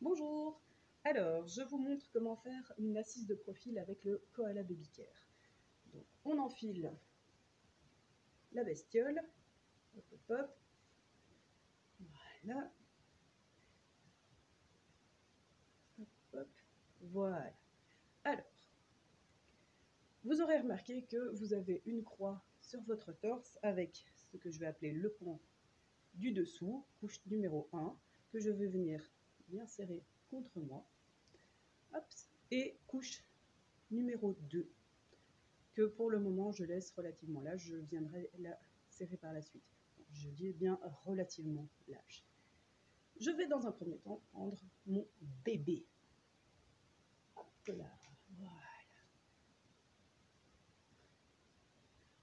Bonjour! Alors, je vous montre comment faire une assise de profil avec le Koala Baby Care. Donc, on enfile la bestiole. Hop, hop, hop. Voilà. Hop, hop. Voilà. Alors, vous aurez remarqué que vous avez une croix sur votre torse avec ce que je vais appeler le pan du dessous, couche numéro 1, que je vais venir bien serrer contre moi. Hop, et couche numéro 2, que pour le moment je laisse relativement lâche, je viendrai la serrer par la suite. Je dis bien relativement lâche. Je vais dans un premier temps prendre mon bébé. Hop là, voilà.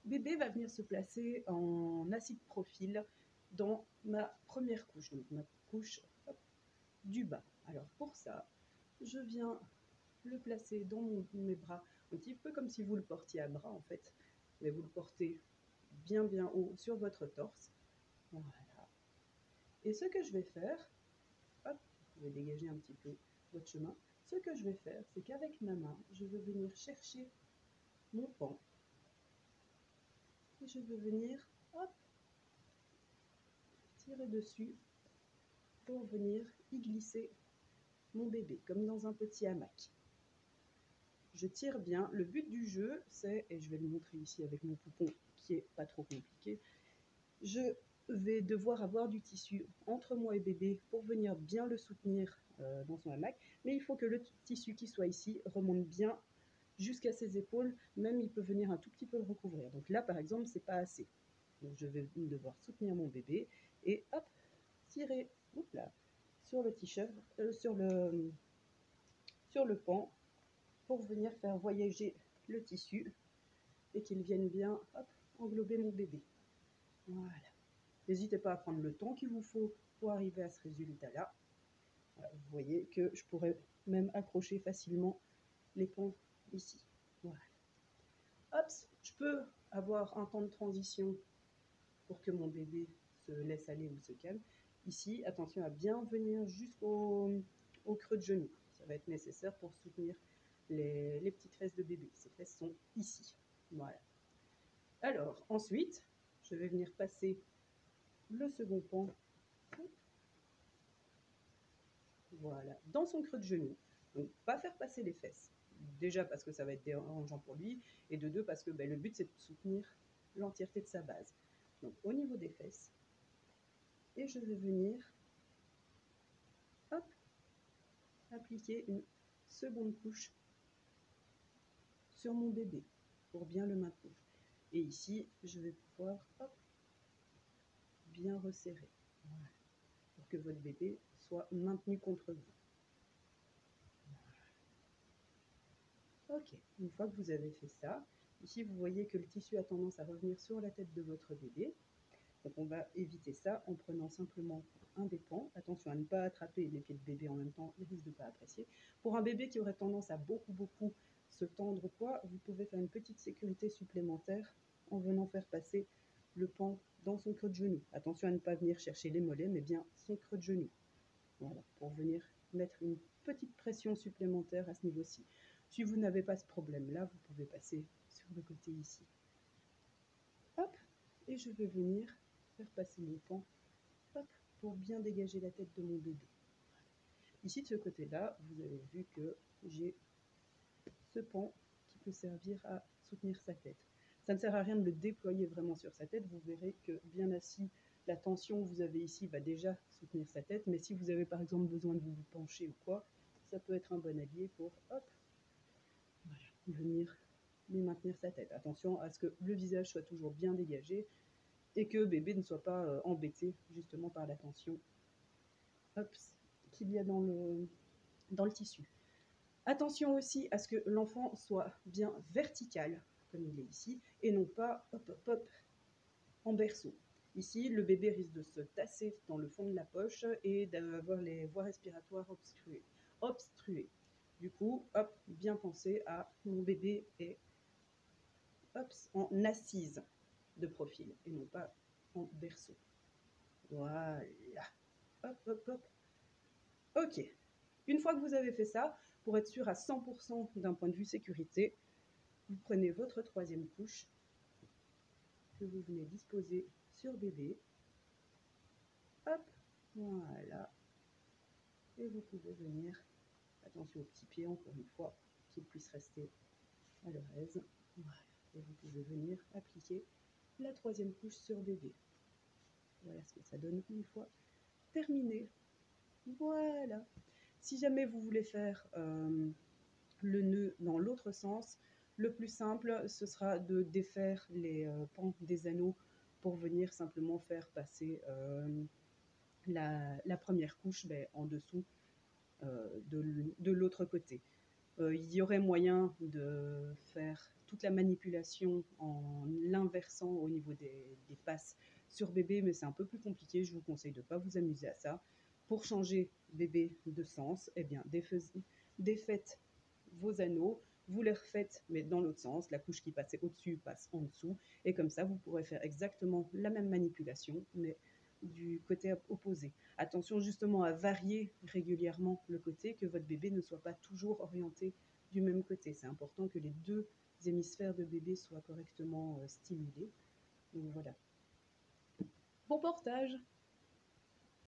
Bébé va venir se placer en assis de profil dans ma première couche, donc ma couche du bas. Alors pour ça, je viens le placer dans mes bras, un petit peu comme si vous le portiez à bras en fait, mais vous le portez bien haut sur votre torse. Voilà. Et ce que je vais faire, hop, vous pouvez dégager un petit peu votre chemin. Ce que je vais faire, c'est qu'avec ma main, je vais venir chercher mon pan et je vais venir, hop, tirer dessus pour venir y glisser mon bébé, comme dans un petit hamac. Je tire bien. Le but du jeu, c'est, et je vais le montrer ici avec mon poupon, qui est pas trop compliqué, je vais devoir avoir du tissu entre moi et bébé pour venir bien le soutenir dans son hamac, mais il faut que le tissu qui soit ici remonte bien jusqu'à ses épaules, même il peut venir un tout petit peu le recouvrir. Donc là, par exemple, c'est pas assez. Donc je vais devoir soutenir mon bébé et hop, tirer là, sur le t-shirt, sur le pan, pour venir faire voyager le tissu et qu'il vienne bien hop, englober mon bébé. Voilà. N'hésitez pas à prendre le temps qu'il vous faut pour arriver à ce résultat-là. Voilà, vous voyez que je pourrais même accrocher facilement les pans ici. Voilà. Hop, je peux avoir un temps de transition pour que mon bébé se laisse aller ou se calme. Ici, attention à bien venir jusqu'au creux de genou. Ça va être nécessaire pour soutenir les petites fesses de bébé. Ces fesses sont ici. Voilà. Alors, ensuite, je vais venir passer le second pan. Voilà, dans son creux de genou. Donc, pas faire passer les fesses. Déjà parce que ça va être dérangeant pour lui, et de deux parce que le but c'est de soutenir l'entièreté de sa base. Donc au niveau des fesses, et je vais venir hop, appliquer une seconde couche sur mon bébé pour bien le maintenir. Et ici, je vais pouvoir hop, bien resserrer, voilà, pour que votre bébé soit maintenu contre vous. Ok, une fois que vous avez fait ça, ici vous voyez que le tissu a tendance à revenir sur la tête de votre bébé. Donc on va éviter ça en prenant simplement un des pans. Attention à ne pas attraper les pieds de bébé en même temps, il risque de ne pas apprécier. Pour un bébé qui aurait tendance à beaucoup se tendre ou quoi, vous pouvez faire une petite sécurité supplémentaire en venant faire passer le pan dans son creux de genou. Attention à ne pas venir chercher les mollets, mais bien son creux de genou. Voilà, pour venir mettre une petite pression supplémentaire à ce niveau-ci. Si vous n'avez pas ce problème-là, vous pouvez passer sur le côté ici. Hop, et je vais venir faire passer mon pan hop, pour bien dégager la tête de mon bébé. Ici, de ce côté-là, vous avez vu que j'ai ce pan qui peut servir à soutenir sa tête. Ça ne sert à rien de le déployer vraiment sur sa tête. Vous verrez que bien assis, la tension que vous avez ici va déjà soutenir sa tête. Mais si vous avez par exemple besoin de vous pencher ou quoi, ça peut être un bon allié pour hop, venir lui maintenir sa tête. Attention à ce que le visage soit toujours bien dégagé et que bébé ne soit pas embêté justement par la tension qu'il y a dans le tissu. Attention aussi à ce que l'enfant soit bien vertical, comme il est ici, et non pas hop, en berceau. Ici, le bébé risque de se tasser dans le fond de la poche et d'avoir les voies respiratoires obstruées. Du coup, hop, bien penser à mon bébé est en assise de profil et non pas en berceau. Voilà. Hop. Ok. Une fois que vous avez fait ça, pour être sûr à 100% d'un point de vue sécurité, vous prenez votre troisième couche que vous venez disposer sur bébé. Hop, voilà. Et vous pouvez venir, attention au petit pied encore une fois, qu'il puisse rester à leur aise. Voilà. Et vous pouvez venir appliquer la troisième couche sur bébé. Voilà ce que ça donne une fois terminé. Voilà. Si jamais vous voulez faire le nœud dans l'autre sens, le plus simple, ce sera de défaire les pans des anneaux pour venir simplement faire passer la première couche en dessous de l'autre côté. Il y aurait moyen de faire toute la manipulation en l'inversant au niveau des passes sur bébé, mais c'est un peu plus compliqué. Je vous conseille de ne pas vous amuser à ça. Pour changer bébé de sens, eh bien, défaites vos anneaux, vous les refaites, mais dans l'autre sens. La couche qui passait au-dessus passe en dessous. Et comme ça, vous pourrez faire exactement la même manipulation, mais du côté opposé. Attention justement à varier régulièrement le côté, que votre bébé ne soit pas toujours orienté du même côté. C'est important que les deux hémisphères de bébé soient correctement stimulés. Donc voilà. Bon portage!